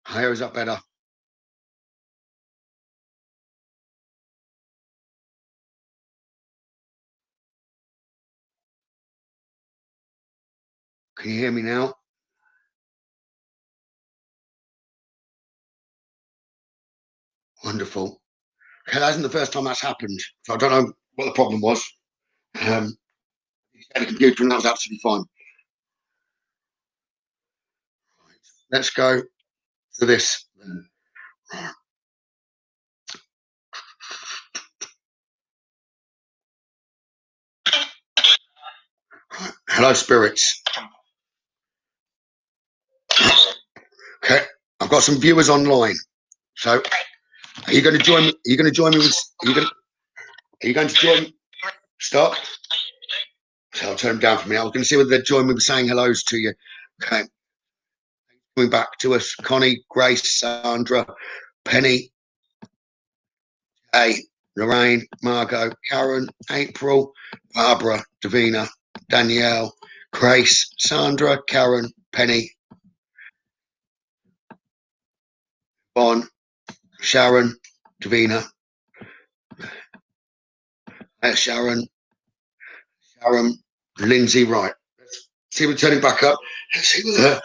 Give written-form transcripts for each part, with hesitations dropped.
How is that better? Can you hear me now? Wonderful. Okay, that isn't the first time that's happened, so I don't know what the problem was. The computer, and that was absolutely fine. Let's go to this. Hello, spirits. Okay, I've got some viewers online. So, are you going to join me? Are you going to join me with? Are you going to join? Stop. So I'll turn them down for me. I was going to see whether they'd join me with saying hellos to you. Okay. Coming back to us, Connie, Grace, Sandra, Penny, Lorraine, Margot, Karen, April, Barbara, Davina, Danielle, Grace, Sandra, Karen, Penny, Bon, Sharon, Davina, Sharon, Lindsay, right. Let's see if we're turning back up. Let's see whether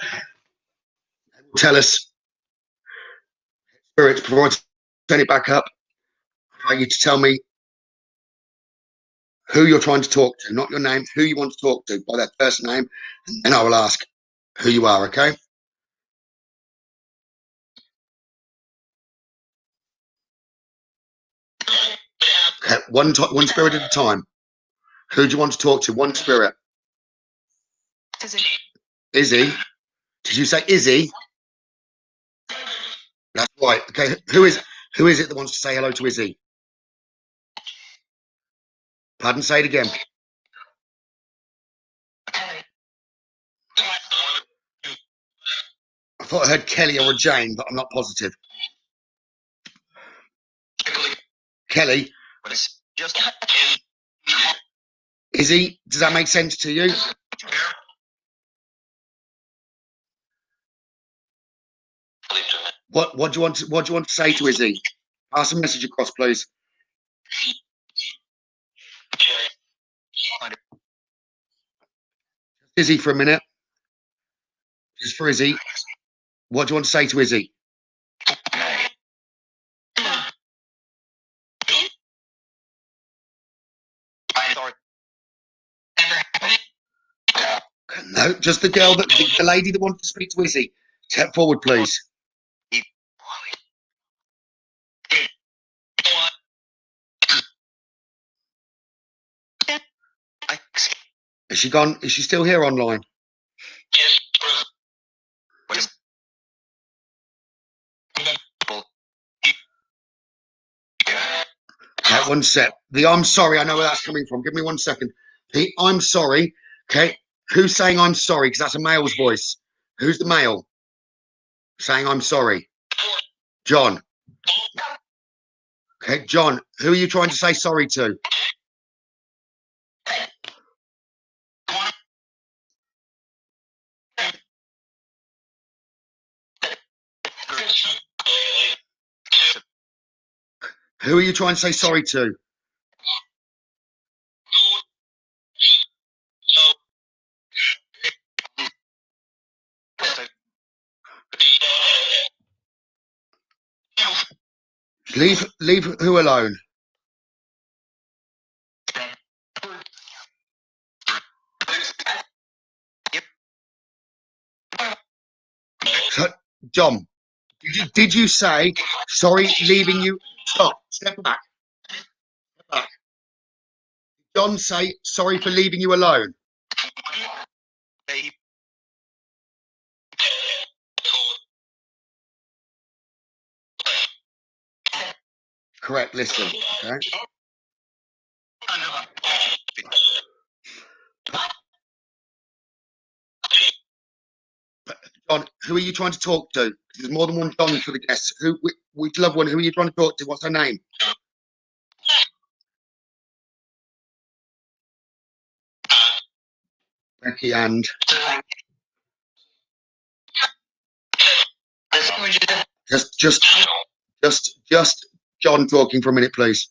tell us, spirits, before I turn it back up, I'd like you to tell me who you're trying to talk to, not your name, who you want to talk to by that first name, and I will ask who you are, okay? Okay, one spirit at a time. Who do you want to talk to? One spirit. Izzy? Did you say Izzy? That's right. Okay, who is it that wants to say hello to Izzy? Pardon, say it again. I thought I heard Kelly or Jane, but I'm not positive. Kelly? Izzy, does that make sense to you? What do you want to say to Izzy? Pass a message across, please. Izzy for a minute. Just for Izzy. What do you want to say to Izzy? No, just the girl, the lady that wanted to speak to Izzy. Step forward, please. Is she gone? Is she still here online? Okay, one sec. The I'm sorry, I know where that's coming from. Give me 1 second. The I'm sorry. Okay. Who's saying I'm sorry? Because that's a male's voice. Who's the male saying I'm sorry? John. Okay, John, who are you trying to say sorry to? Who are you trying to say sorry to? Leave who alone? So, John, did you say sorry leaving you? Stop. Step back. Step back. John say sorry for leaving you alone. Correct. Listen. Okay. John, who are you trying to talk to? There's more than one John for the guests. Which loved one? Who are you trying to talk to? What's her name? Becky and Just John talking for a minute, please.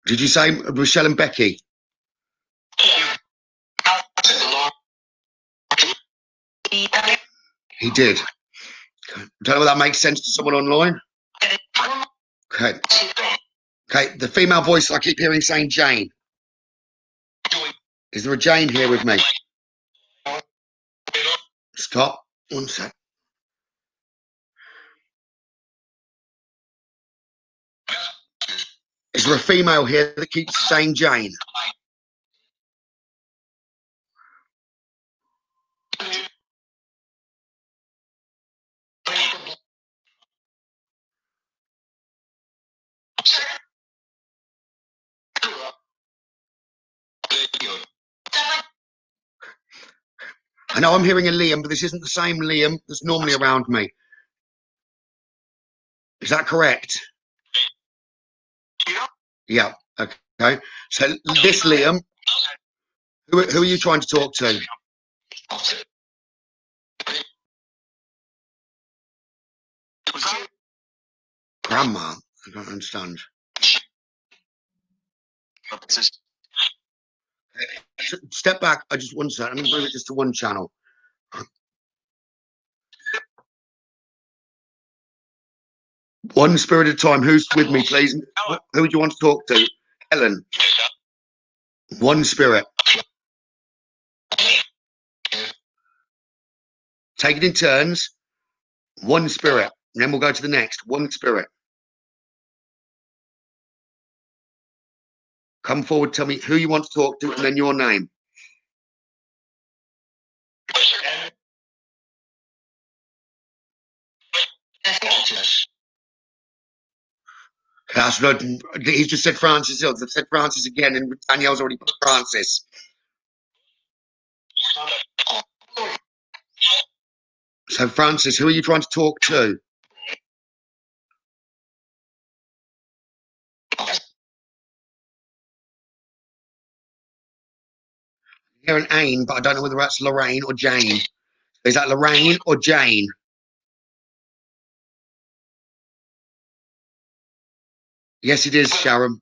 Did you say Rochelle and Becky? He did. I don't know whether that makes sense to someone online. Okay. Okay. The female voice I keep hearing saying Jane. Is there a Jane here with me? Stop. 1 sec. Is there a female here that keeps saying Jane? I know I'm hearing a Liam, but this isn't the same Liam that's normally around me. Is that correct? Yeah. Okay. So this Liam, who are you trying to talk to? Grandma. I don't understand. Step back. I just 1 sec. I'm going to bring it just to one channel. One spirit at a time. Who's with me, please? Who do you want to talk to? Helen. One spirit. Take it in turns. One spirit. And then we'll go to the next. One spirit. Come forward. Tell me who you want to talk to and then your name. That's not, he just said Francis Hills. I've said Francis again, and Danielle's already put Francis. So, Francis, who are you trying to talk to? Hear an Ain, but I don't know whether that's Lorraine or Jane. Is that Lorraine or Jane? Yes, it is, Sharon.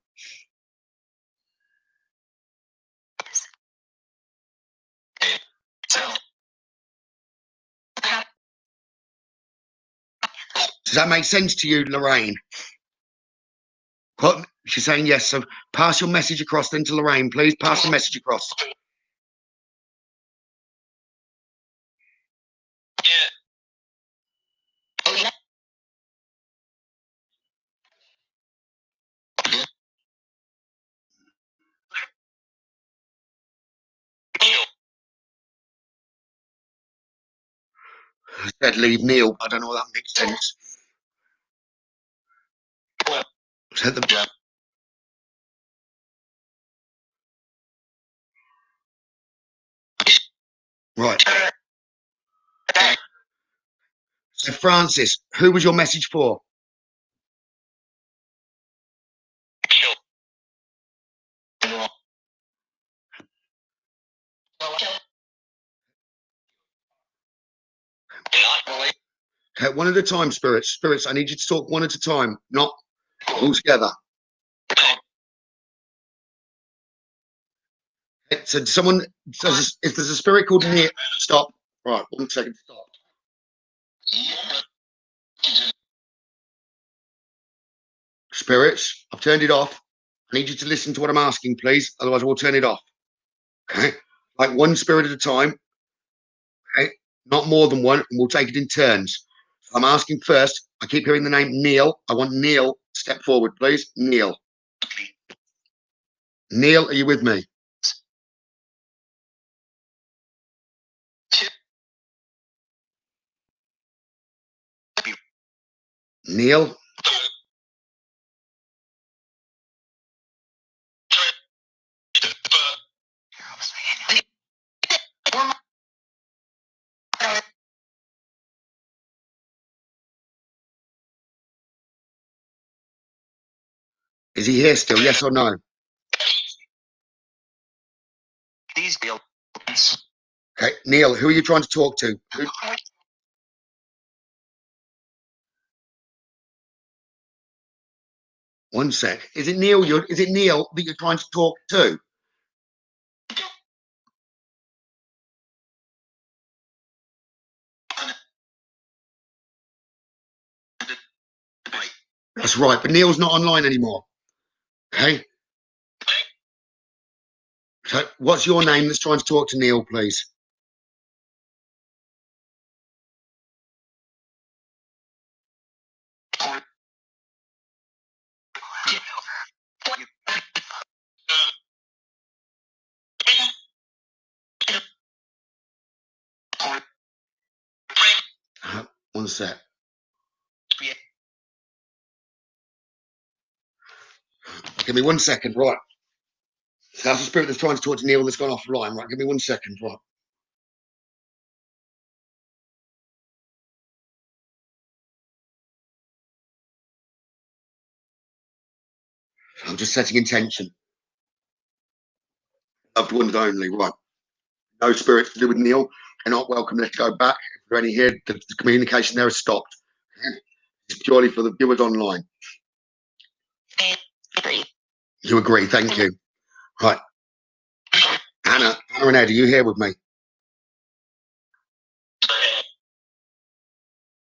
Does that make sense to you, Lorraine? What? She's saying yes. So pass your message across then to Lorraine, please. Pass the message across. I said leave Neil. I don't know what that makes sense. Said the, right. So Francis, who was your message for? Okay, one at a time, spirits. Spirits, I need you to talk one at a time, not all together. So someone says if there's a spirit called Neil, stop. Right, 1 second, stop. Spirits, I've turned it off. I need you to listen to what I'm asking, please. Otherwise, we'll turn it off. Okay, like one spirit at a time. Okay, not more than one, and we'll take it in turns. I'm asking first. I keep hearing the name Neil. I want Neil. Step forward, please. Neil. Neil, are you with me? Neil. Is he here still? Yes or no? These buildings. Okay, Neil, who are you trying to talk to? One sec. Is it Neil? Is it Neil that you're trying to talk to? That's right, but Neil's not online anymore. Okay. So, what's your name that's trying to talk to Neil, please? One sec. Give me 1 second, right? So that's the spirit that's trying to talk to Neil that's gone offline, right? Give me 1 second, right? I'm just setting intention. Loved ones only, right? No spirits to do with Neil. They're not welcome. Let's go back. If there are any here, the communication there has stopped. It's purely for the viewers online. You agree? Thank you. Right. Anna and Ed, are you here with me?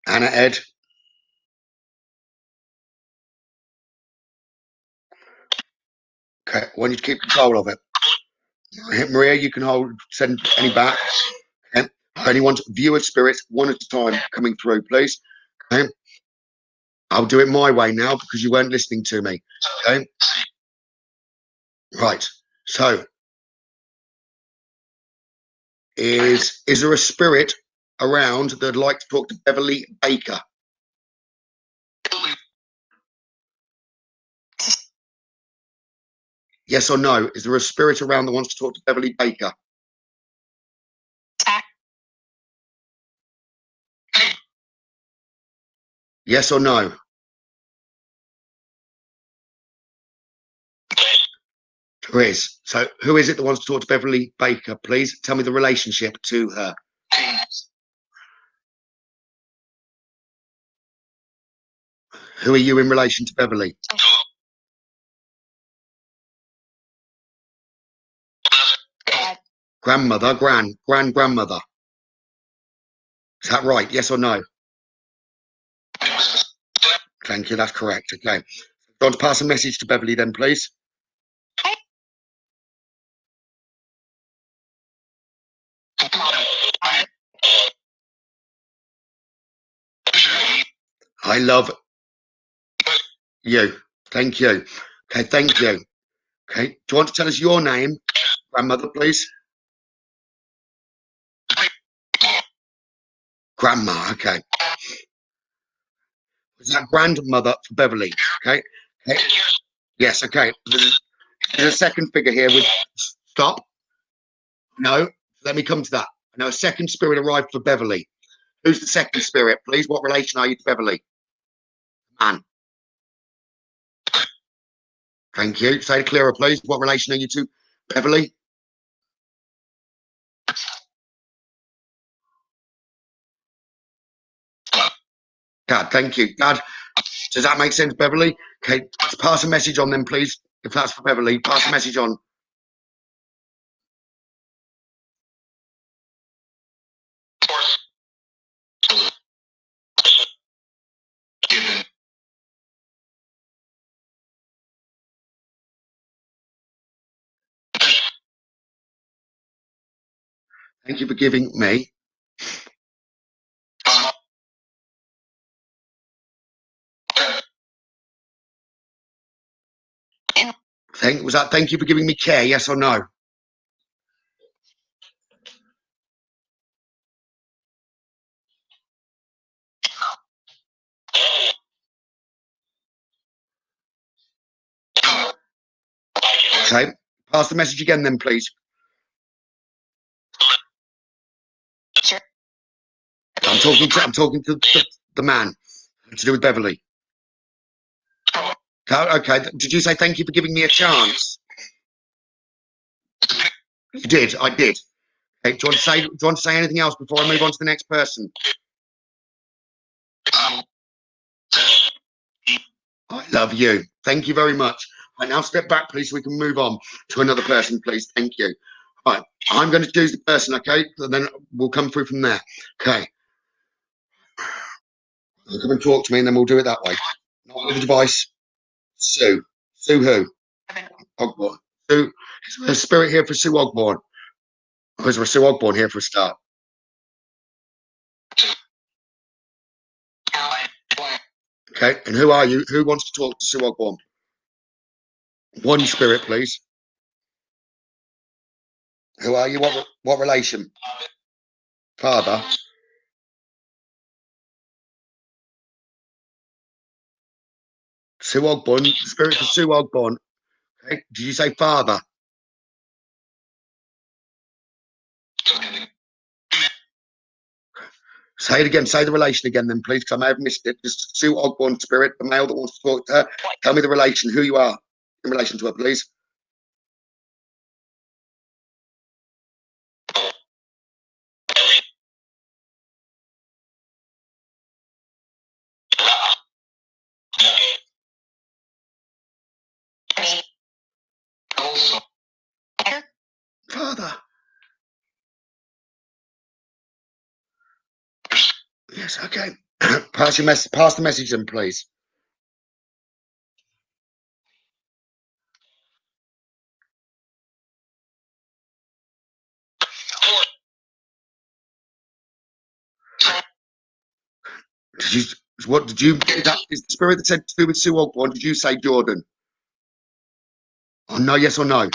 Anna, Ed. Okay, I want you to keep control of it. Maria, you can send any back. Okay. I only want viewer spirits one at a time coming through, please. Okay. I'll do it my way now because you weren't listening to me. Okay. Right. So, is there a spirit around that'd like to talk to Beverly Baker? Yes or no? Is there a spirit around that wants to talk to Beverly Baker? Yes or no? There is. So who is it that wants to talk to Beverly Baker? Please tell me the relationship to her. Who are you in relation to Beverly? Grandmother, grandmother. Is that right? Yes or no? Thank you. That's correct. Okay. Do you want to pass a message to Beverly then, please? I love you. Thank you. Okay. Thank you. Okay. Do you want to tell us your name, grandmother, please? Grandma. Okay. Is that grandmother for Beverly? Okay. Okay. Yes. Okay. There's a second figure here with stop. No. Let me come to that. Now, a second spirit arrived for Beverly. Who's the second spirit, please? What relation are you to Beverly? Man. Thank you. Say it clearer, please. What relation are you to Beverly? Dad, thank you. Dad, does that make sense, Beverly? Okay, pass a message on then, please. If that's for Beverly, pass a message on. Thank you for giving me. Thank you for giving me care, yes or no? Okay. Pass the message again then, please. I'm talking to the man to do with Beverly. Okay. Did you say thank you for giving me a chance? You did. I did. Okay, do you want to say anything else before I move on to the next person? I love you. Thank you very much. Right, now step back, please, so we can move on to another person, please. Thank you. Right, I'm going to choose the person, okay? And then we'll come through from there. Okay. Come and talk to me, and then we'll do it that way. Not with the device. Sue. Sue who? Ogborn. Sue. Is there a spirit here for Sue Ogborn? Or is there a Sue Ogborn here for a start? Okay, and who are you? Who wants to talk to Sue Ogborn? One spirit, please. Who are you? What relation? Father. Sue Ogborn. Spirit for Sue Ogborn. Okay. Did you say father? Say it again. Say the relation again, then, please, because I may have missed it. Just Sue Ogborn, spirit, the male that wants to talk to her. Tell me the relation, who you are in relation to her, please. Father. Yes. Okay. Pass the message, then, please. Did you? What did you? That is the spirit that said to do with Sue Ogborn. Did you say Jordan? Oh no. Yes or no?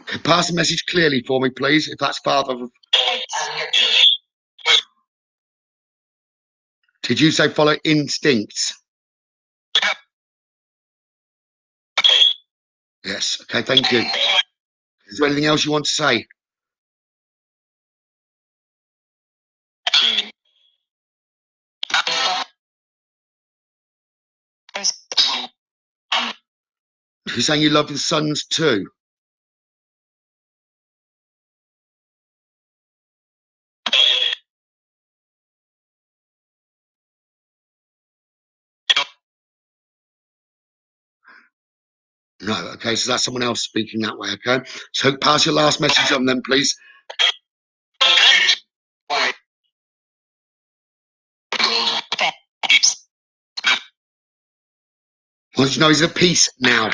Okay, pass the message clearly for me, please. If that's father. Did you say follow instincts? Yes. Okay. Thank you. Is there anything else you want to say? You're saying you love the sons too? No. Okay. So that's someone else speaking that way. Okay. So pass your last message on then, please. Want you to know he's at peace now.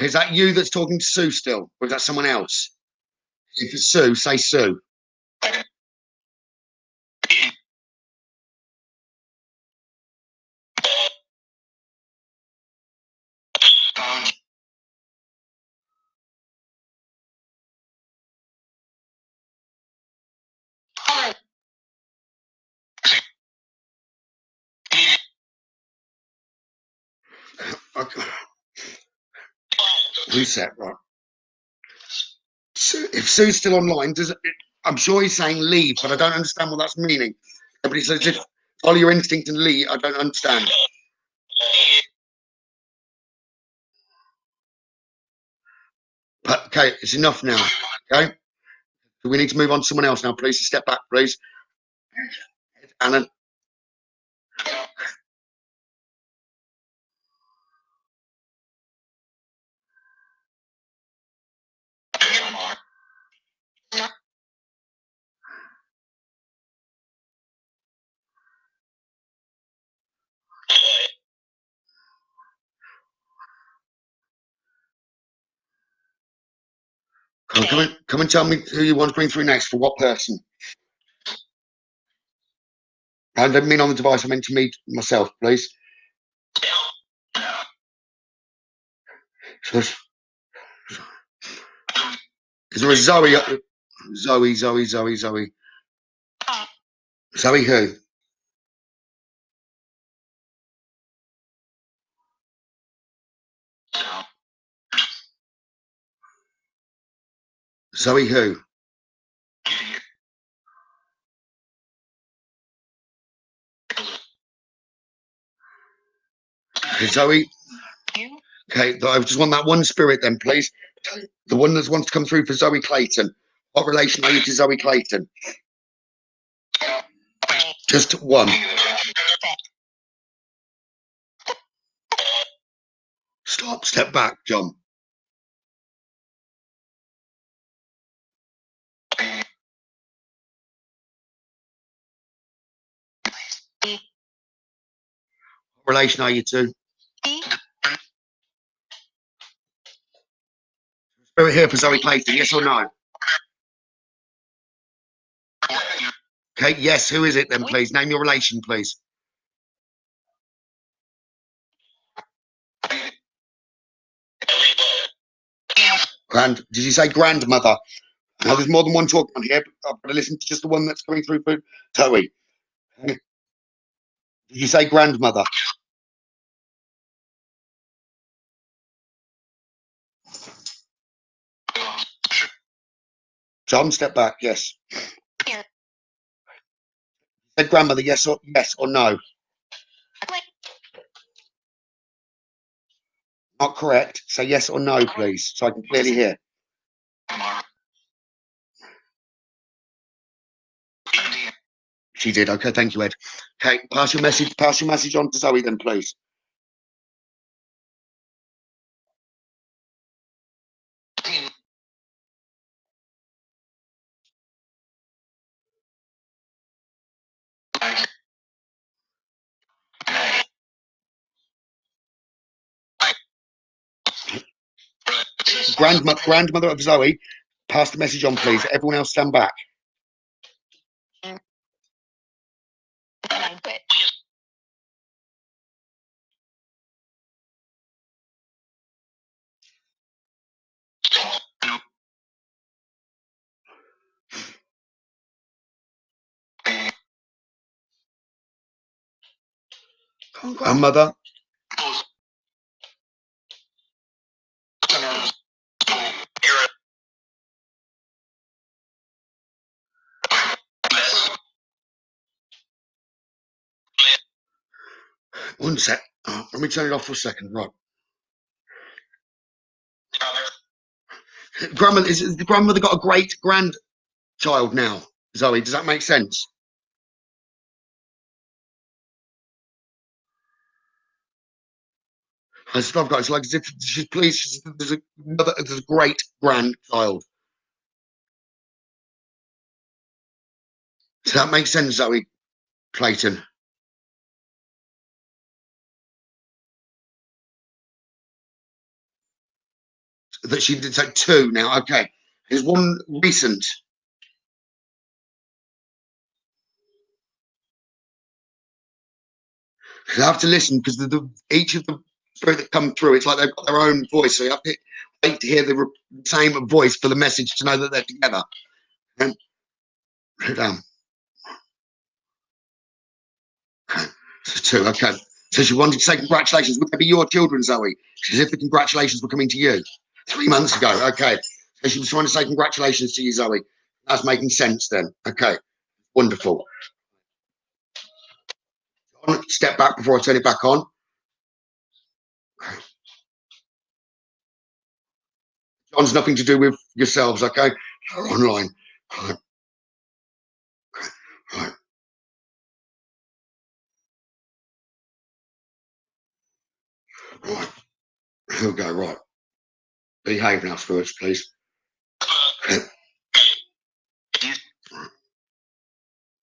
Is that you that's talking to Sue still? Or is that someone else? If it's Sue, say Sue. Okay. Reset, right. Sue, if Sue's still online, I'm sure he's saying leave, but I don't understand what that's meaning. But he says if follow your instinct and leave, I don't understand. But okay, it's enough now. Okay. We need to move on to someone else now, please. Step back, please. Alan. Come and tell me who you want to bring through next for what person. I don't mean on the device. I meant to me myself, please. So, is there a Zoe? Zoe. Zoe who? Zoe who? Okay, Zoe. Okay, I just want that one spirit then, please. The one that wants to come through for Zoe Clayton. What relation are you to Zoe Clayton? Just one. Stop, step back, John. What relation are you to? Spirit here for Zoe Clayton, yes or no? Okay, yes, who is it then, please? Name your relation, please. Did you say grandmother? Now, there's more than one talk on here, but I've got to listen to just the one that's coming through for Zoe. Did you say grandmother? John, step back, yes. Said grandmother, yes or no? Not correct. Say yes or no, please, so I can clearly hear. She did. Okay, thank you, Ed. Okay, pass your message on to Zoe then, please. Grandmother of Zoe, pass the message on, please. Everyone else stand back. Grandmother. One sec. Let me turn it off for a second. Right. Is the grandmother got a great grandchild now? Zoe, does that make sense? That's what I've got. It's like as if she's pleased. There's a great grandchild. Does that make sense, Zoe Clayton? That she did say two now. Okay. There's one recent. You have to listen because each of the spirit that come through, it's like they've got their own voice. So you have to wait to hear the same voice for the message to know that they're together. And put it down. Okay. So two. Okay. So she wanted to say congratulations. Would they be your children, Zoe? As if the congratulations were coming to you 3 months ago. Okay. So she was trying to say congratulations to you, Zoe. That's making sense then. Okay. Wonderful. Step back before I turn it back on. John's nothing to do with yourselves, okay? You're online. Right. Right. Right. Here we go. Right. Behave now, spirits, please. You're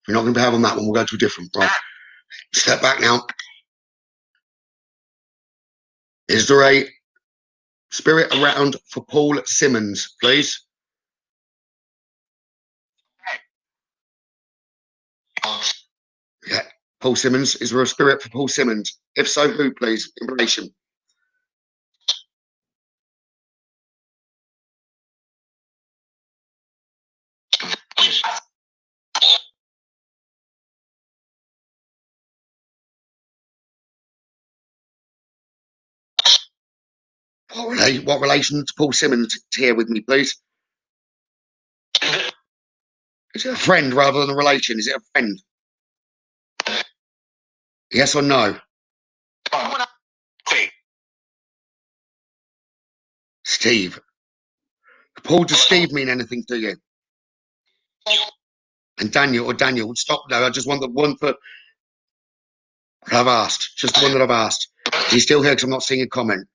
not going to behave on that one. We'll go to a different. Right. Step back now. Is there a spirit around for Paul Simmons, please? Yeah. Paul Simmons, is there a spirit for Paul Simmons? If so, who, please, in relation? What relation to Paul Simmons here with me, please? Is it a friend rather than a relation? Is it a friend? Yes or no? Steve. Paul, does Steve mean anything to you? And Daniel, stop now. I just want the one for I've asked. Just the one that I've asked. He's still here because I'm not seeing a comment.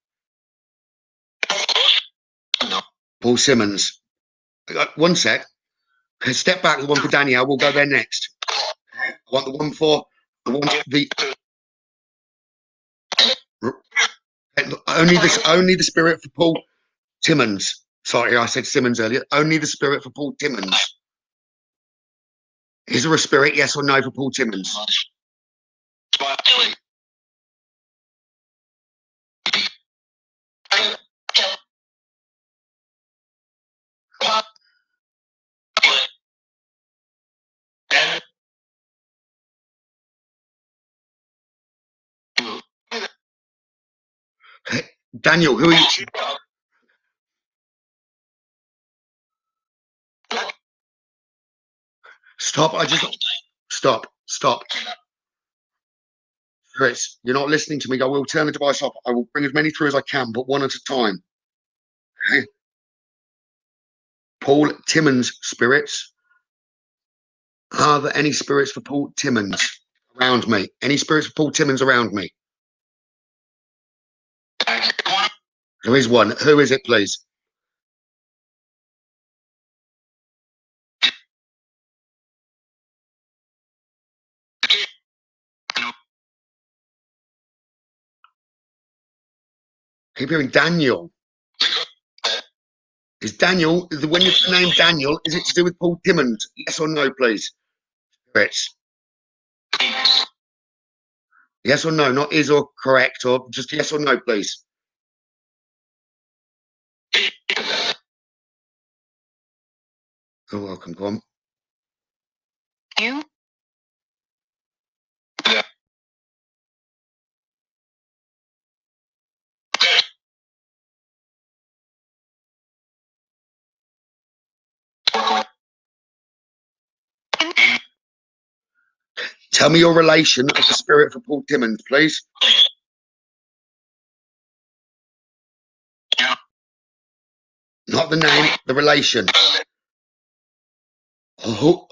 Paul Simmons. One sec. Step back. The one for Danielle. We'll go there next. I want the one for only the spirit for Paul Timmons. Sorry, I said Simmons earlier. Only the spirit for Paul Timmons. Is there a spirit, yes or no, for Paul Timmons? Daniel, who are you? Stop. Stop. Chris, you're not listening to me. I will turn the device off. I will bring as many through as I can, but one at a time. Okay. Paul Timmons spirits. Are there any spirits for Paul Timmons around me? Any spirits for Paul Timmons around me? There is one. Who is it, please? Keep hearing Daniel. Is Daniel, when you name Daniel, is it to do with Paul Timmons? Yes or no, please? Spirits. Yes or no, not is or correct, or just yes or no, please. You're welcome, go on. You? Tell me your relation of the spirit for Paul Timmons, please. Not the name, the relation. Oh,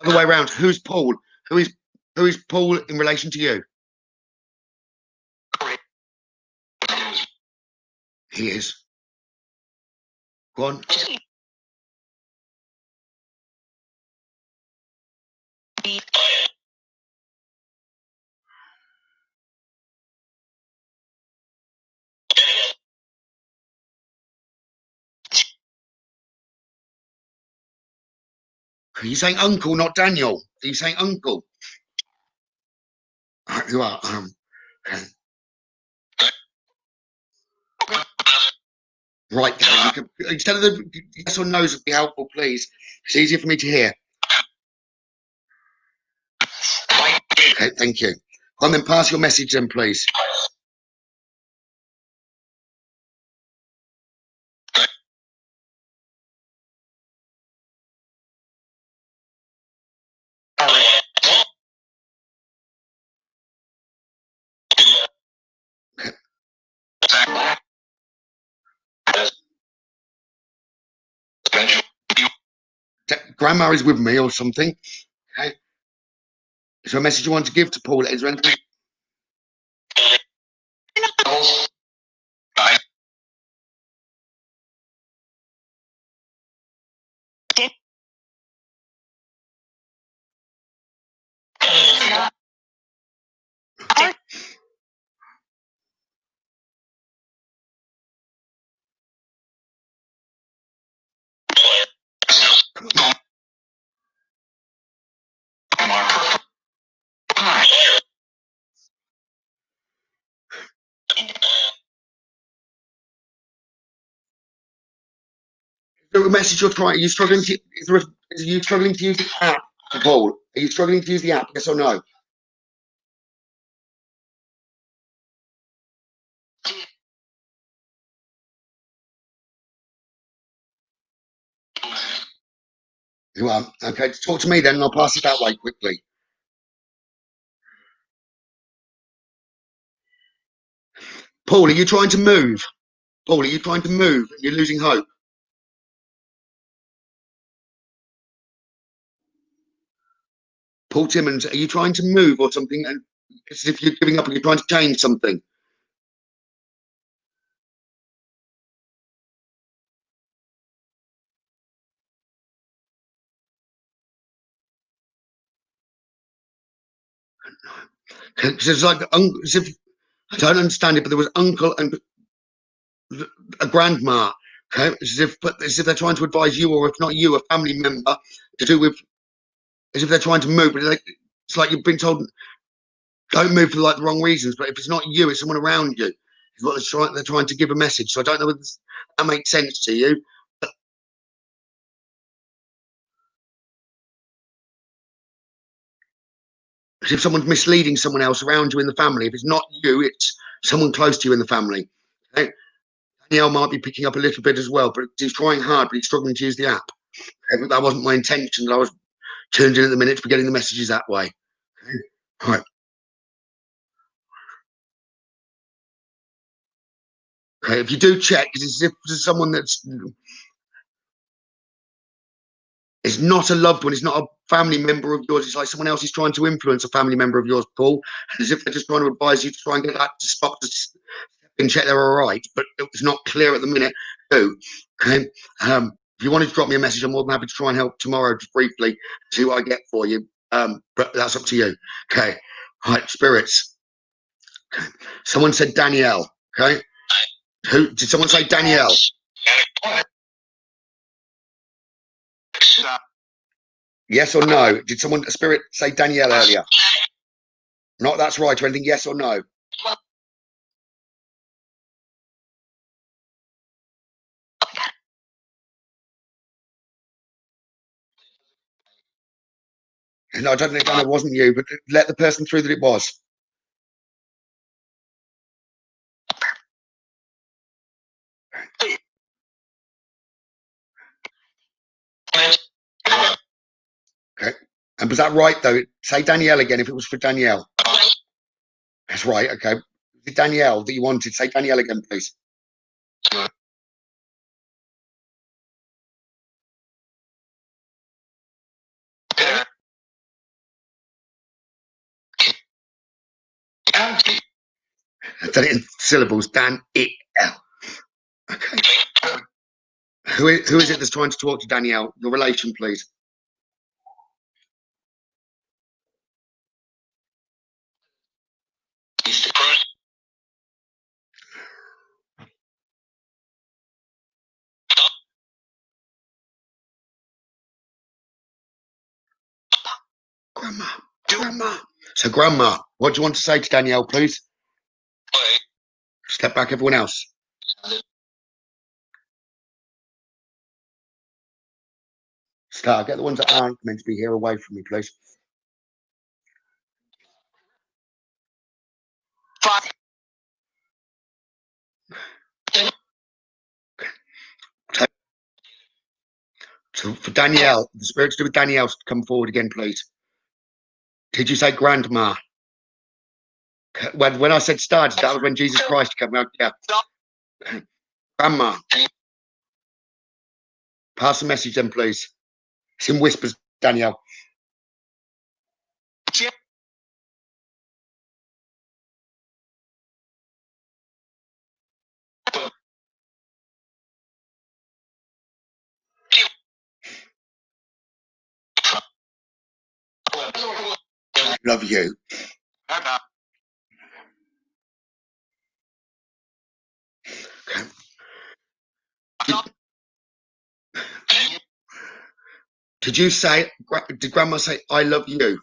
other way around. Who's Paul? Who is Paul in relation to you? He is. Go on. Are you saying uncle, not Daniel? Are you saying uncle? You are. Okay. Right. Instead of the yes or no's would be helpful, please. It's easier for me to hear. Okay, thank you. Go on, then pass your message then, please. Grandma is with me or something. Okay. Is there a message you want to give to Paul? Is there anything? The message you're trying, are you struggling to, are you struggling to use the app, Paul? Are you struggling to use the app, yes or no? You are. Okay, talk to me then and I'll pass it that way quickly. Paul, are you trying to move? Paul, are you trying to move? You're losing hope. Paul Timmons, are you trying to move or something? And it's as if you're giving up and you're trying to change something. Because it's like, as if, I don't understand it, but there was uncle and a grandma. Okay, as if they're trying to advise you, or if not you, a family member, to do with, as if they're trying to move. But it's like you've been told, don't move for like the wrong reasons. But if it's not you, it's someone around you. Is what they're trying to give a message. So I don't know whether that makes sense to you. As if someone's misleading someone else around you in the family. If it's not you, it's someone close to you in the family. Okay? Danielle might be picking up a little bit as well, but he's trying hard, but he's struggling to use the app. Okay? That wasn't my intention. I was turned in at the minute for getting the messages that way. Okay? All right. Okay. If you do check, because it's as if there's someone that's it's not a loved one, it's not a family member of yours. It's like someone else is trying to influence a family member of yours, Paul, as if they're just trying to advise you to try and get that to stop and check they're all right. But it's not clear at the minute who. Okay. If you wanted to drop me a message, I'm more than happy to try and help tomorrow, just briefly, see what I get for you. But that's up to you. Okay. All right, spirits. Okay. Someone said Danielle. Okay. Who did someone say Danielle? Yes or no? Did someone, a spirit, say Danielle earlier? Not that's right or anything, yes or no? No, I don't know, it wasn't you, but let the person through that it was. Okay. And was that right, though? Say Danielle again if it was for Danielle. That's right, okay. The Danielle that you wanted, say Danielle again, please. I've done it in syllables. Dan-I-L. Okay. Who is it that's trying to talk to Danielle? Your relation, please. Grandma. Grandma. So, Grandma, what do you want to say to Danielle, please? Step back, everyone else. Star, get the ones that aren't meant to be here away from me, please. So for Danielle, the spirits to do with Danielle, come forward again, please. Did you say grandma? When I said started, that was when Jesus Christ came out. Yeah. Grandma. Pass the message then, please. It's in whispers, Danielle. Love you. Okay. Did you say, did Grandma say, I love you?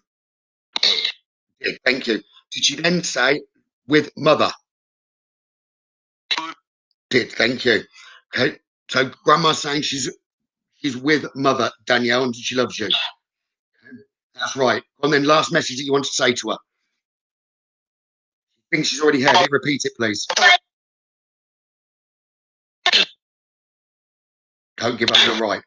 Yeah, thank you. Did she then say, with mother? Did, thank you. Okay. So Grandma's saying she's She's with Mother, Danielle, and she loves you. That's right. And then last message that you want to say to her. I think she's already heard it. Repeat it, please. Don't give up your right.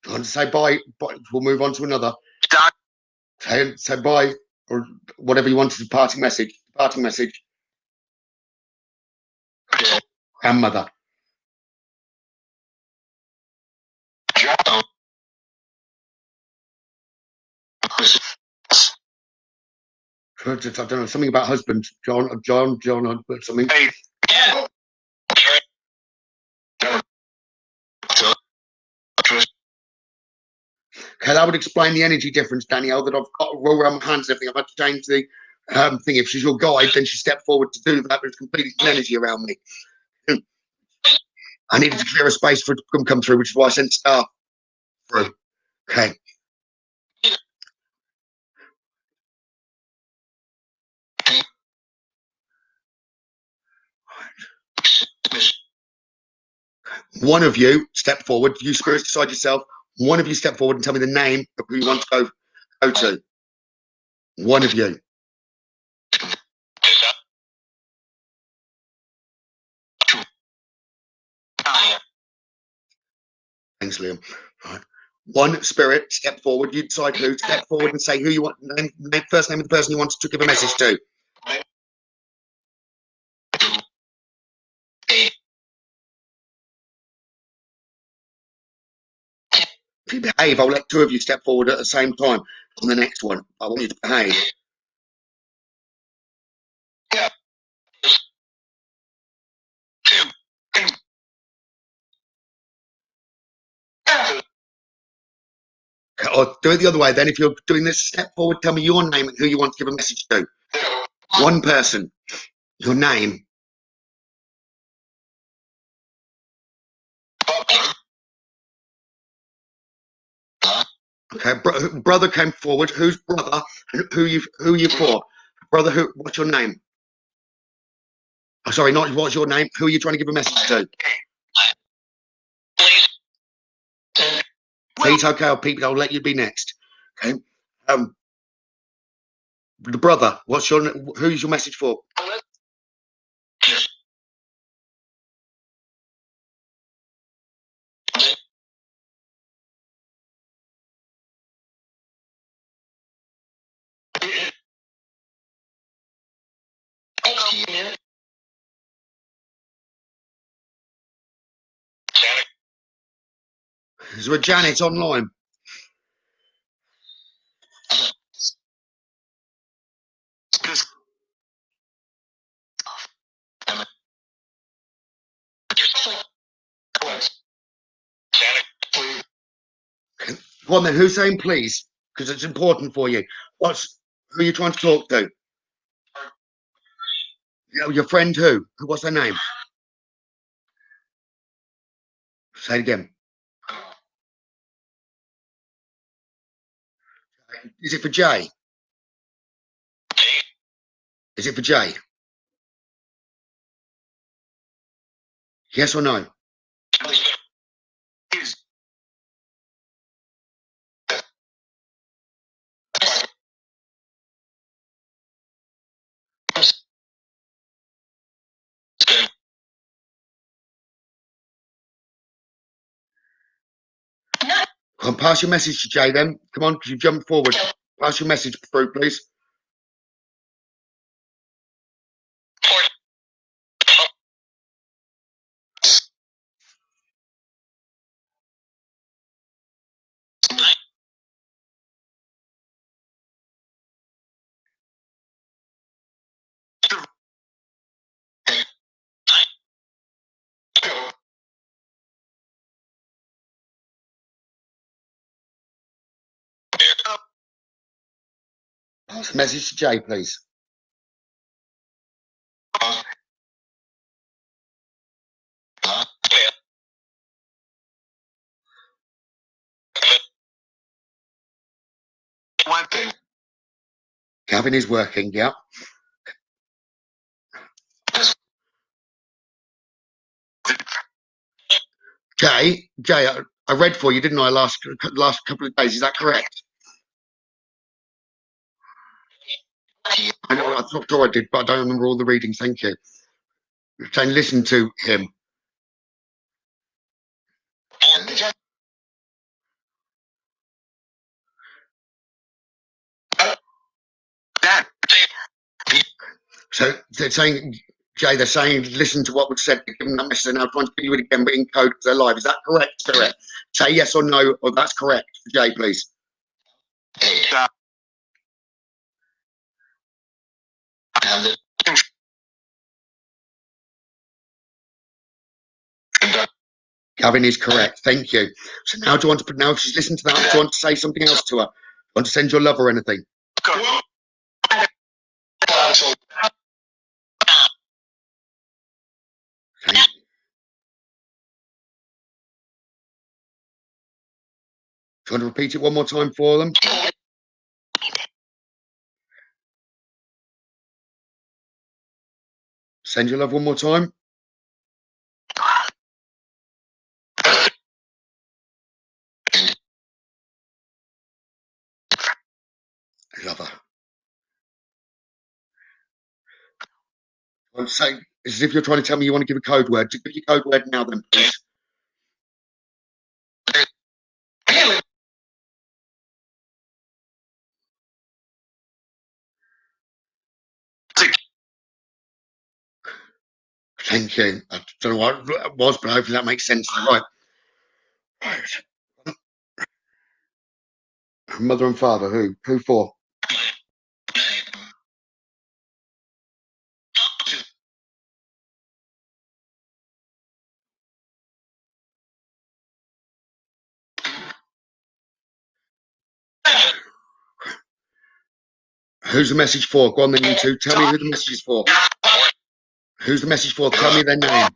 I want to say bye. We'll move on to another. Say bye, or whatever you want as a parting message. Parting message. Grandmother. I don't know, something about husband. John, something. Okay, that would explain the energy difference, Danielle, that I've got to roll around my hands and everything. I've had to change the thing. If she's your guide, then she stepped forward to do that, but it's completely energy around me. I needed to clear a space for it to come through, which is why I sent Star through. Okay. One of you step forward. You spirits decide yourself. One of you step forward and tell me the name of who you want to go to. One of you. Thanks, Liam. Right. One spirit step forward. You decide who. Step forward and say who you want. First name of the person you want to give a message to. If you behave, I'll let two of you step forward at the same time on the next one. I want you to behave. Or do it the other way. Then, if you're doing this, step forward. Tell me your name and who you want to give a message to. One person. Your name. Okay, brother came forward. Who's brother? Who you for? Brother, who? What's your name? Oh, sorry, not what's your name. Who are you trying to give a message to? Pete. Okay, Pete. I'll let you be next. Okay. The brother. Who's your message for? Is there a Janet online? Go on then. Who's saying please? Because it's important for you. Who are you trying to talk to? Your friend who? What's their name? Say it again. Is it for Jay? Is it for Jay? Yes or no? Come on, pass your message to Jay then. Come on, because you jumped forward. Pass your message through, please. Pass a message to Jay, please. Gavin is working, yeah. Jay, I read for you, didn't I, last couple of days? Is that correct? I know, I thought I did, but I don't remember all the readings. Thank you. You're saying listen to him. So they're saying, Jay, they're saying listen to what was said, give them that message, and now trying to give you it again, but in code because they're live. Is that correct, Spirit? Say yes or no, or that's correct. Jay, please. Gavin is correct. Thank you. So now do you want to put, now she's listened to that, do you want to say something else to her? Do you want to send your love or anything? Okay. Do you want to repeat it one more time for them? Send your love one more time. Love her. I want to say, it's as if you're trying to tell me you want to give a code word. Give your code word now then, please. Thank you. I don't know what it was, but hopefully that makes sense. Right. Mother and father, who? Who for? Who's the message for? Go on then, you two. Tell me who the message is for. Who's the message for? Tell me their name.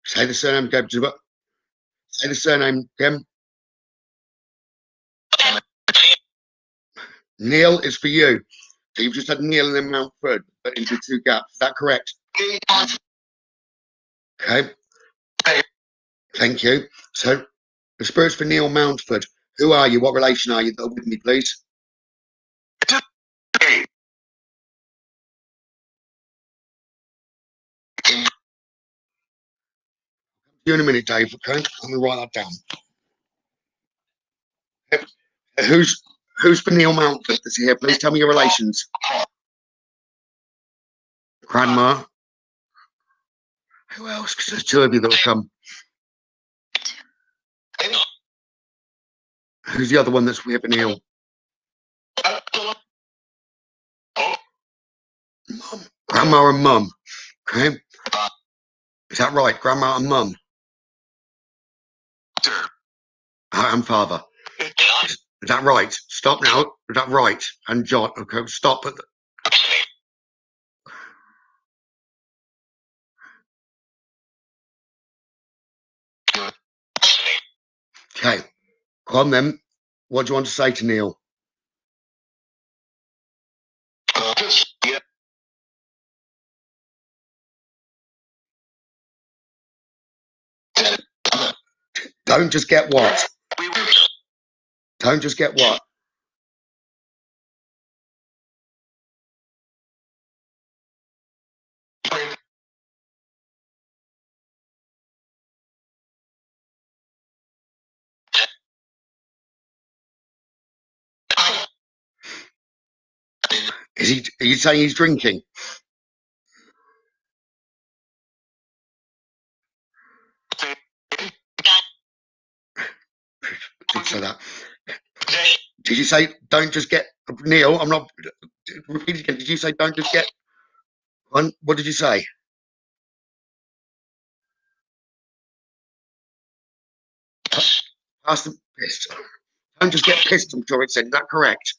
Say the surname, Gab. Say the surname, Kim. Neil is for you. So you've just had Neil and then Mountford, but into two gaps. Is that correct? Okay. Thank you. So the spirit's for Neil Mountford. Who are you? What relation are you? That are with me, please. You in a minute, Dave. Okay, I'm gonna write that down. Who's for Neil Mountford that's here? Please tell me your relations. Grandma. Who else? Because there's two of you that will come. Who's the other one that's here for Neil? Mum. Grandma and Mum. Okay. Is that right? Grandma and Mum. And father. Is that right? Stop now. Is that right? And John. Okay. Stop. Okay. Go on then. What do you want to say to Neil? Don't just get what? Don't just get what? Is he? Are you saying he's drinking? Did say that. Did you say don't just get Neil? I'm not. Repeat it again. Did you say don't just get one? What did you say? Pass them pissed. Don't just get pissed, I'm sure it said. Is that correct?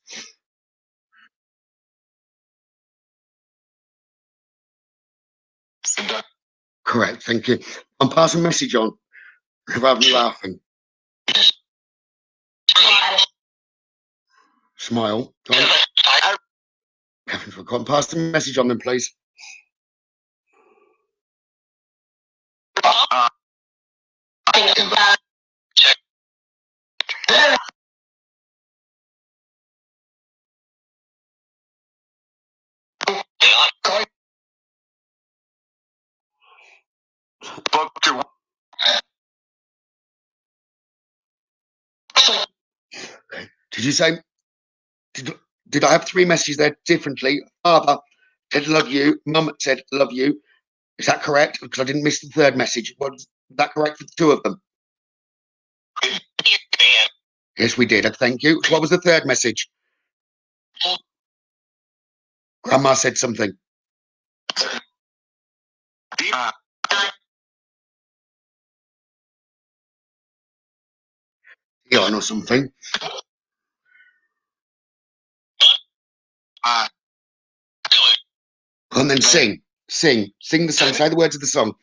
Correct, thank you. I'm passing a message on rather than laughing. Smile. Haven't forgotten. Pass the message on then, please. Did you say, did I have three messages there differently? Father said love you, Mum said love you. Is that correct? Because I didn't miss the third message. Was that correct for two of them? Yes, we did. Thank you. So what was the third message? Grandma said something. Or something. And then sing the song. Say the words of the song.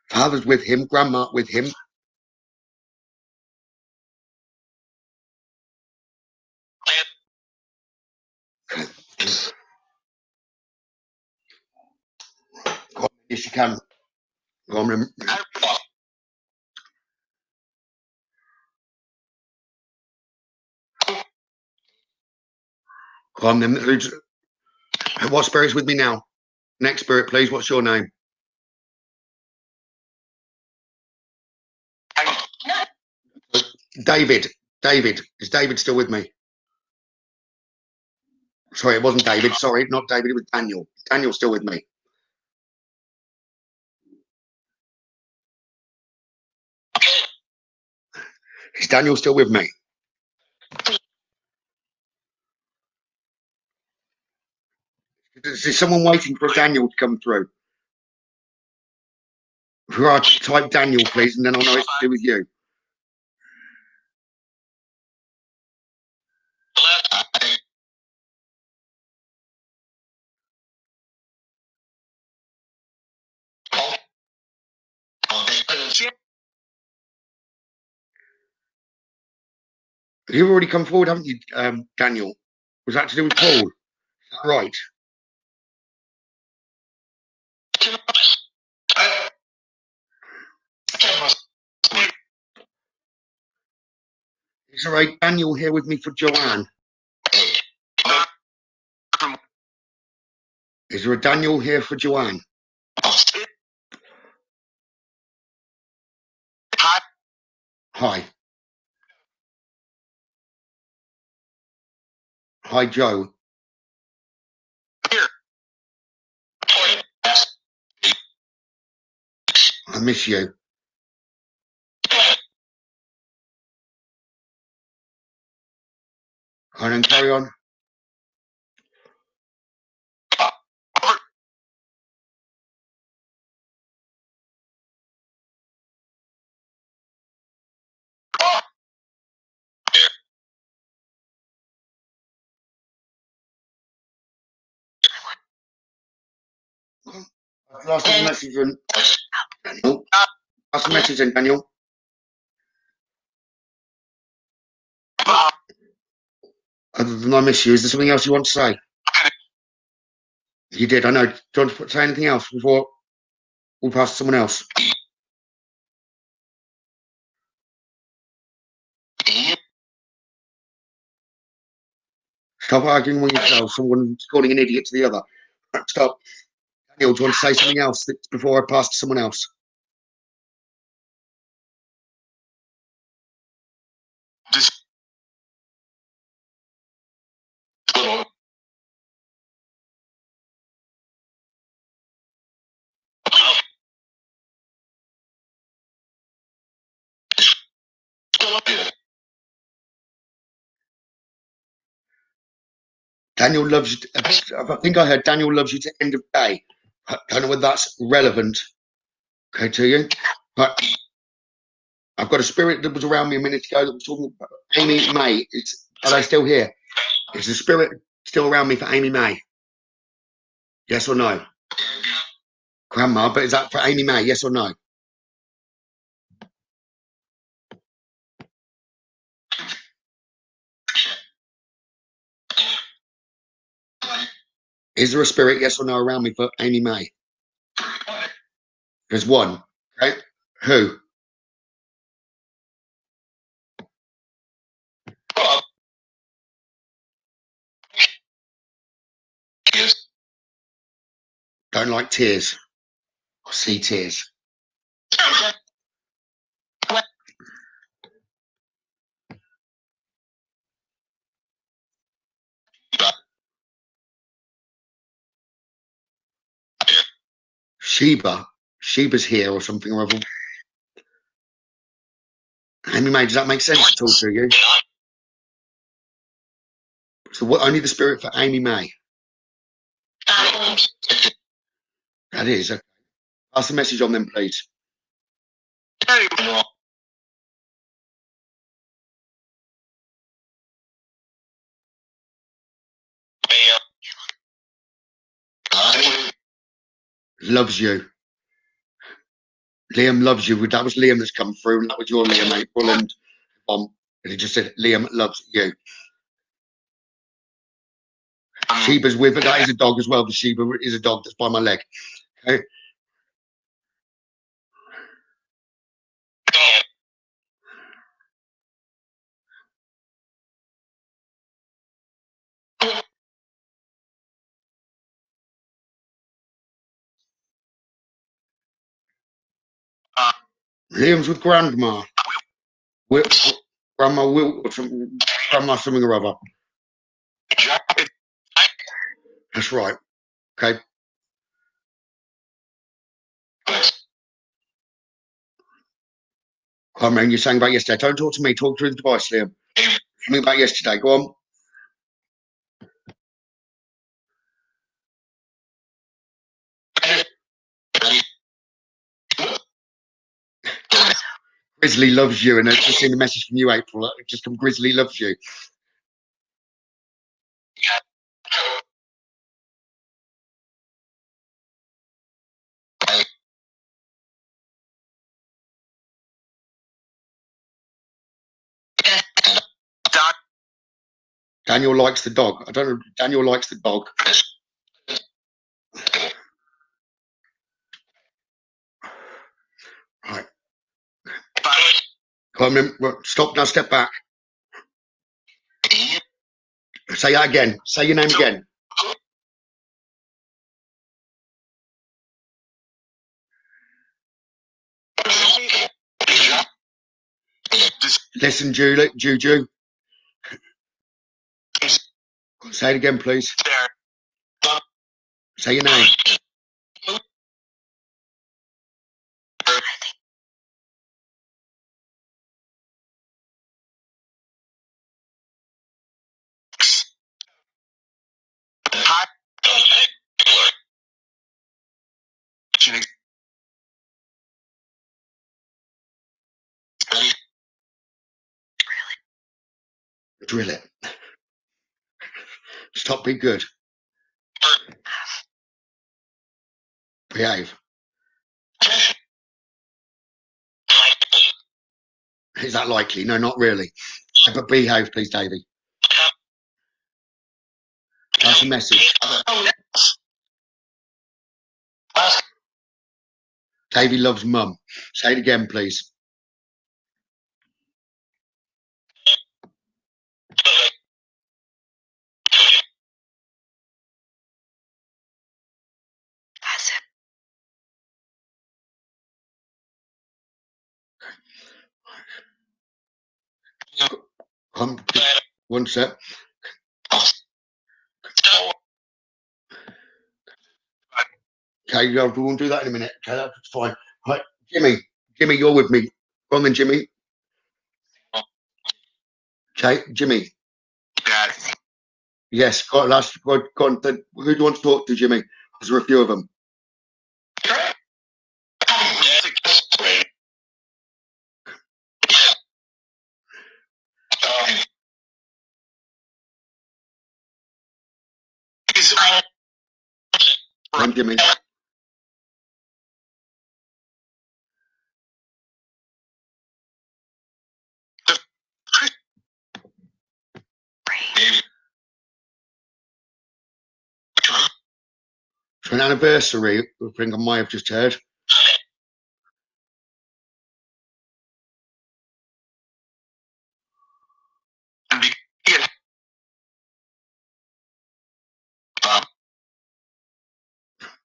Father's with him, grandma with him. Go on, yes, you can. Go on, go on then. What spirit's with me now? Next spirit, please. What's your name? David. David. Is David still with me? Sorry, it wasn't David. Sorry, not David. It was Daniel. Daniel's still with me. Is Daniel still with me? Is someone waiting for Daniel to come through? Right, type Daniel, please, and then I'll know it's to do with you. You've already come forward, haven't you, Daniel? Was that to do with Paul? Right. Is there a Daniel here with me for Joanne? Is there a Daniel here for Joanne? Hi. Hi, Joe. I miss you. And then carry on. Last message in Daniel. Last message in Daniel. Other than I miss you, is there something else you want to say? You did, I know. Do you want to say anything else before we pass to someone else? Stop arguing with yourself. Someone's calling an idiot to the other. Stop. Neil, do you want to say something else before I pass to someone else? Daniel loves you. I think I heard Daniel loves you to end of day. I don't know whether that's relevant, okay, to you. But I've got a spirit that was around me a minute ago that was talking about Amy May. Are they still here? Is the spirit still around me for Amy May? Yes or no? Grandma, but is that for Amy May? Yes or no? Is there a spirit, yes or no, around me for Amy May? There's one. Okay. Who? Don't like tears. I see tears. Sheba's here or something or other. Amy May, does that make sense at all to you? So what? Only the spirit for Amy May. That is. Okay. Pass the message on then, please. Loves you. Liam loves you. That was Liam that's come through, and that was your Liam, April, and he just said Liam loves you. Sheba's with her. That is a dog as well. The Sheba is a dog that's by my leg. Okay. Liam's with Grandma. Grandma Will, Grandma something or other. That's right. Okay. I mean, you're saying about yesterday. Don't talk to me. Talk through the device, Liam. Something about yesterday. Go on. Grizzly loves you, and I've just seen the message from you, April. Just come, Grizzly loves you. Daniel likes the dog. I don't know. Daniel likes the dog. Right. Come on, stop now. Step back. Say that again. Say your name again. Listen, Juju. Say it again, please. Say your name. Drill it. Stop being good. Behave. Is that likely? No, not really. But behave, please, Davey. That's a message. Davey loves mum. Say it again, please. One sec. Okay, we won't do that in a minute. Okay, that's fine. Right, Jimmy, you're with me. Go on then, Jimmy. Okay, Jimmy. Yes, go on. Who do you want to talk to, Jimmy? There's a few of them. I'm Jimmy. For an anniversary, I think I might have just heard.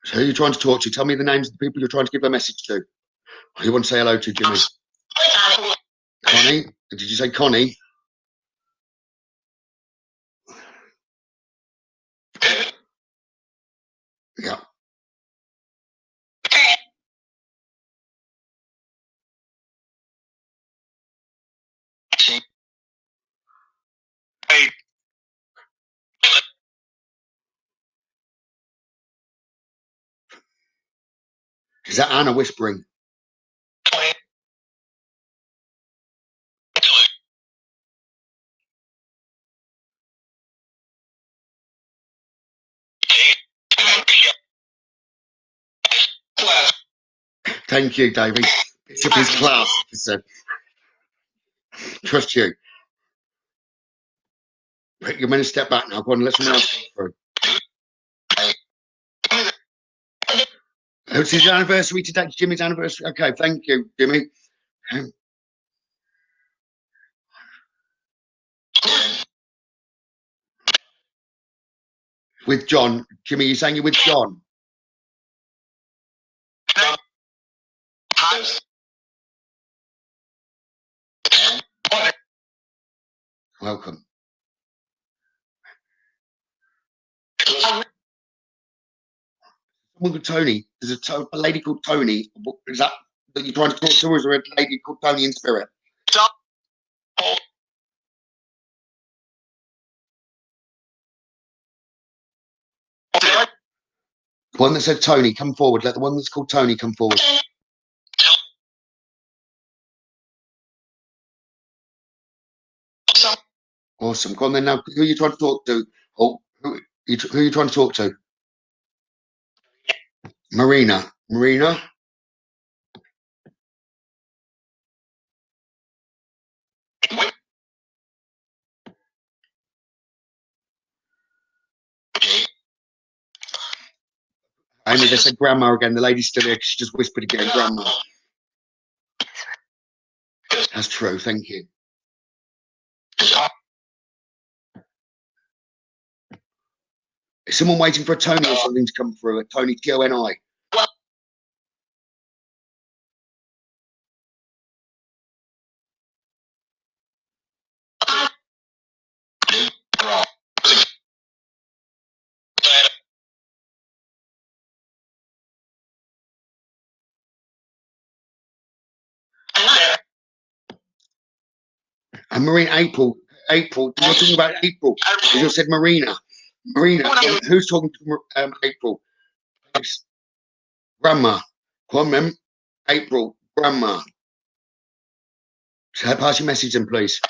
So who are you trying to talk to? Tell me the names of the people you're trying to give a message to. Who you want to say hello to, Jimmy? Connie? Did you say Connie? Yeah. Is that Anna whispering? Thank you, Davey. Bishop is class. Trust you. You're going to step back now. Go on, let someone else go through. It's his anniversary today. It's Jimmy's anniversary. Okay, thank you, Jimmy. With John. Jimmy, you're saying you're with John? Welcome. Someone called Tony. There's a lady called Tony. Is that you're trying to talk to, or is there a lady called Tony in spirit? One that said Tony, come forward. Let the one that's called Tony come forward. Awesome. Go on then. Now, who are you trying to talk to? Oh, who are you trying to talk to? Marina. Marina. Amy, they said grandma again. The lady's still here. She just whispered again, grandma. That's true. Thank you. Is someone waiting for a Tony or something to come through? A Tony, Toni. And Marina, April. You're talking about April. You just said Marina. Marina, who's talking to April? Grandma. Come on, April, grandma. So pass your message in, please.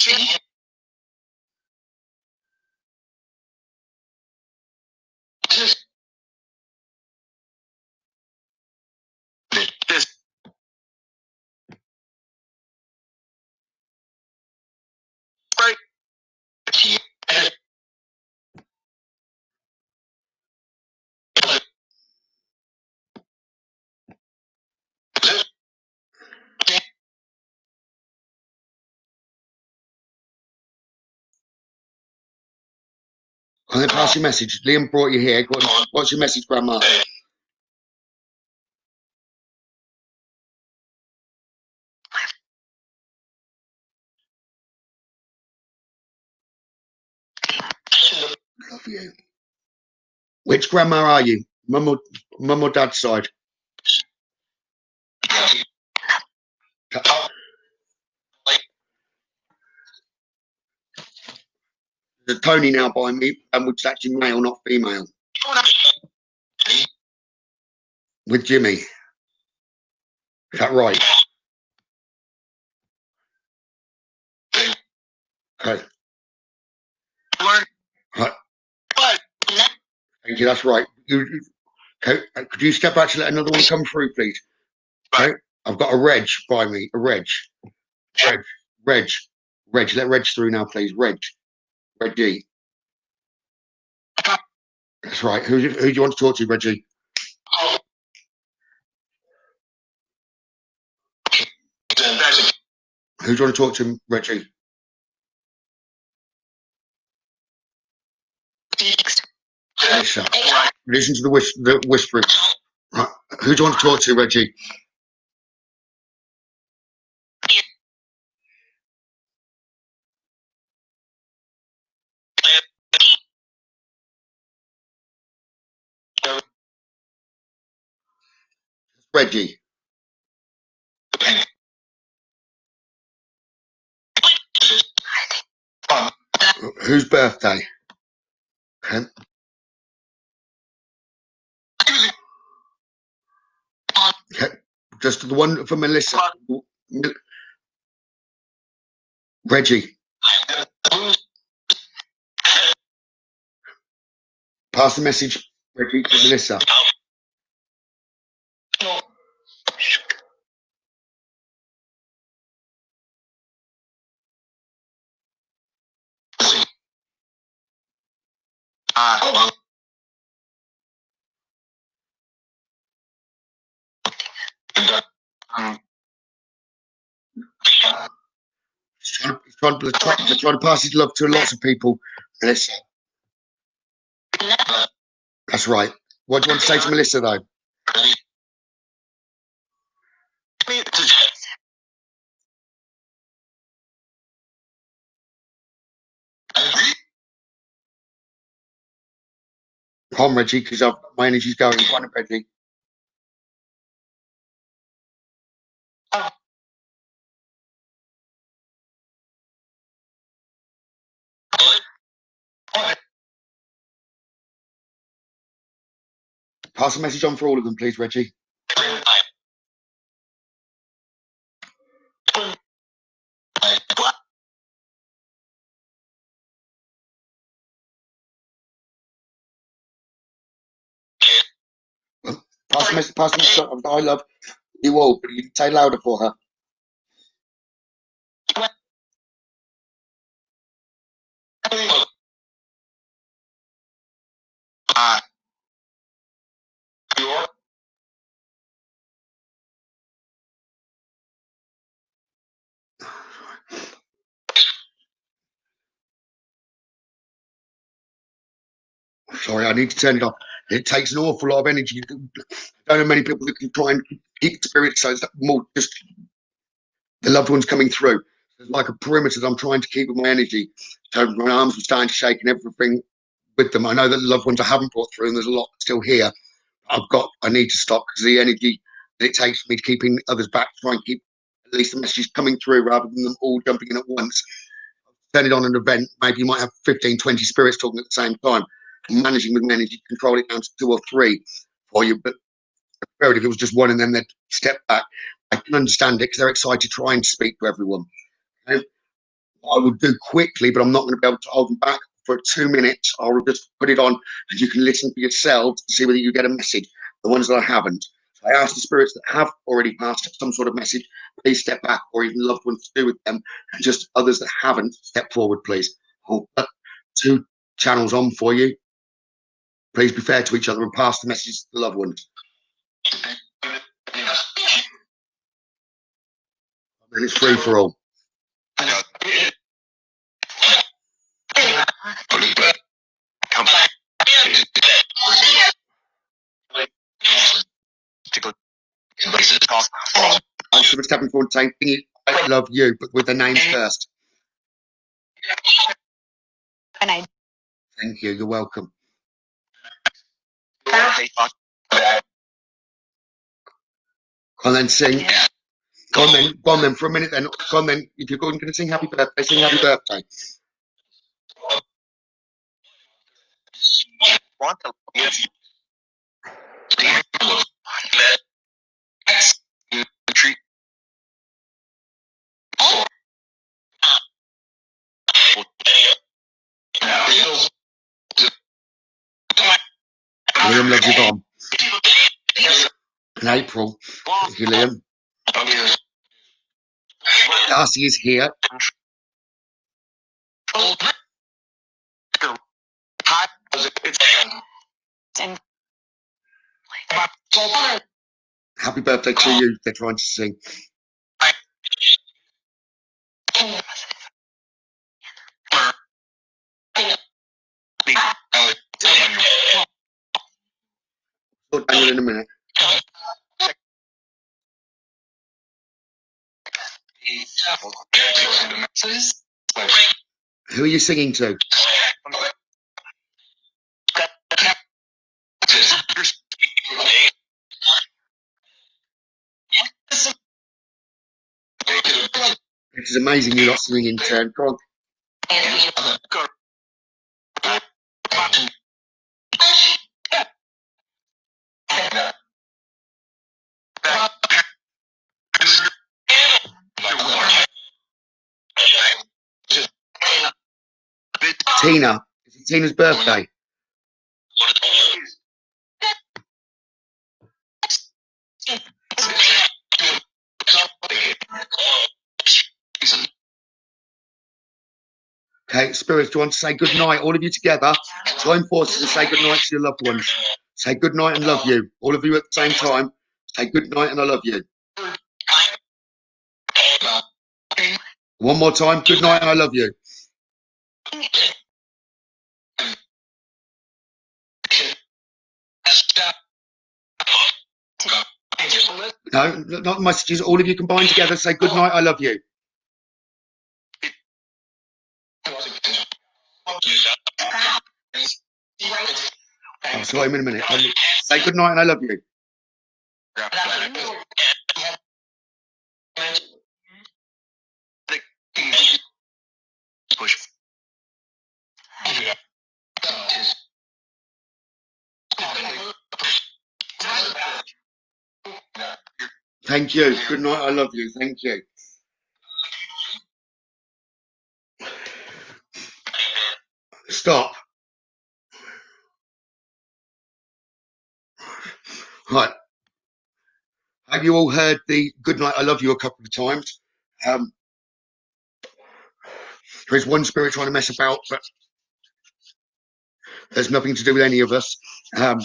And then pass your message. Liam brought you here. What's your message, grandma? for you. Which grandma are you? Mum or dad's side? There's a Tony now by me, and which is actually male, not female. With Jimmy. Is that right? Okay. Right. Thank you, that's right. Okay. Could you step back to let another one come through, please? Okay. I've got a Reg by me. A Reg. Reg. Let Reg through now, please. Reggie. That's right. Who do you want to talk to, Reggie? Who do you want to talk to, Reggie? Melissa. Listen to the whispering. Right. Who do you want to talk to, Reggie? Reggie. Whose birthday? Okay. Okay. Just the one for Melissa. Reggie. Pass the message, Reggie, to Melissa. He's trying to pass his love to lots of people. Melissa. That's right. What do you want to say to Melissa, though? Come on, Reggie, because my energy's going. Come on, Reggie. Pass the message on for all of them, please, Reggie. Pass the message on. I love you all, but you can say louder for her. Sorry, I need to turn it off. It takes an awful lot of energy. I don't know many people that can try and keep spirits, so it's more just the loved ones coming through. It's like a perimeter that I'm trying to keep with my energy. So my arms are starting to shake and everything with them. I know that the loved ones I haven't brought through, and there's a lot still here. I need to stop because the energy that it takes for me to keeping others back, try and keep at least the messages coming through rather than them all jumping in at once. Turn it on an event, maybe you might have 15, 20 spirits talking at the same time. Managing with energy, control it down to 2 or 3 for you. But if it was just one and then they'd step back, I can understand it because they're excited to try and speak to everyone. And I will do quickly, but I'm not going to be able to hold them back for 2 minutes. I'll just put it on and you can listen for yourselves to see whether you get a message. The ones that I haven't. So I ask the spirits that have already passed some sort of message, please step back, or even loved ones to do with them. And just others that haven't, step forward, please. I'll put 2 channels on for you. Please be fair to each other and pass the message to the loved ones. And it's free for all. I should have stepping forward and saying, I love you, but with the names first. Thank you. You're welcome. They talk. Go on then, sing. Go on then, for a minute then. Go on then. If you're going to sing happy birthday, sing happy birthday. Want to treat. Liam loves you, Bomb. In April. Thank you, Liam. Darcy is here. Happy birthday to you. They're trying to sing. I'll Daniel in a minute. Who are you singing to? It is amazing you're not singing in turn. Go on. Tina. Is it Tina's birthday? Okay, spirits, do you want to say good night? All of you together, join forces and say good night to your loved ones. Say good night and love you. All of you at the same time. Say good night and I love you. One more time. Good night and I love you. No, not messages. All of you combine together. Say good night. I love you. I'll slide him in a minute. Say good night and I love you. Thank you. Good night. I love you. Thank you. Stop. Right. Have you all heard the good night, I love you a couple of times? There is one spirit trying to mess about, but there's nothing to do with any of us. But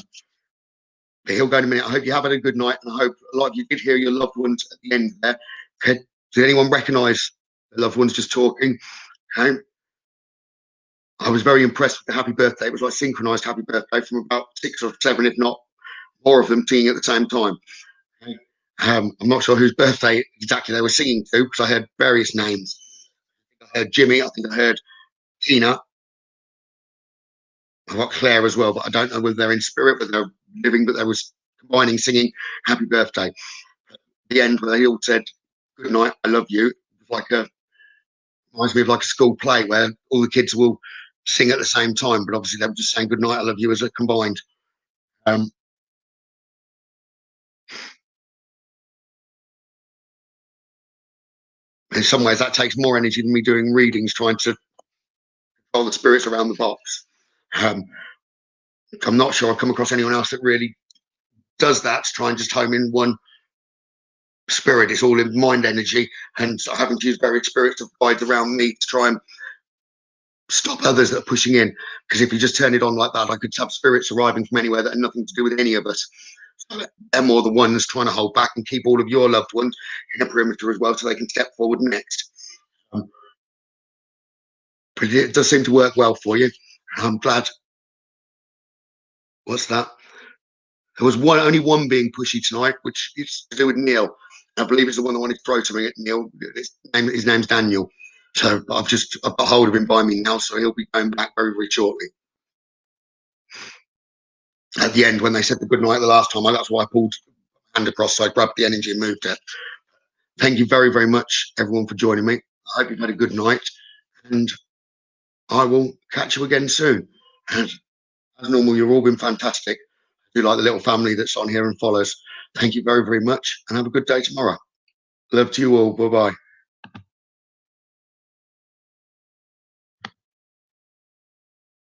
he'll go in a minute. I hope you have had a good night, and I hope a lot of you did hear your loved ones at the end there. Okay. Did anyone recognise the loved ones just talking? Okay. I was very impressed with the happy birthday. It was like synchronised happy birthday from about 6 or 7, if not more of them singing at the same time. Okay. I'm not sure whose birthday exactly they were singing to because I heard various names. I heard Jimmy. I think I heard Tina. I got Claire as well, but I don't know whether they're in spirit, whether they're living, but they was combining singing happy birthday. At the end, where they all said good night, I love you. It's like reminds me of like a school play where all the kids will sing at the same time, but obviously they were just saying good night, I love you as a combined. In some ways, that takes more energy than me doing readings, trying to control the spirits around the box. I'm not sure I've come across anyone else that really does that to try and just home in one spirit. It's all in mind energy, and so having to use various spirits to guide around me to try and stop others that are pushing in. Because if you just turn it on like that, I could have spirits arriving from anywhere that had nothing to do with any of us. So they're more the ones trying to hold back and keep all of your loved ones in a perimeter as well, so they can step forward next. But it does seem to work well for you. I'm glad. What's that? There was only one being pushy tonight, which is to do with Neil. I believe it's the one that wanted to throw something at Neil. His name's Daniel. So I've got hold of him by me now, so he'll be going back very, very shortly. at the end when they said the good night the last time. That's why I pulled my hand across, so I grabbed the energy and moved it. Thank you very, very much, everyone, for joining me. I hope you've had a good night, and I will catch you again soon. And as normal, you've all been fantastic. If you like the little family that's on here and follows, thank you very, very much, and have a good day tomorrow. Love to you all. Bye-bye.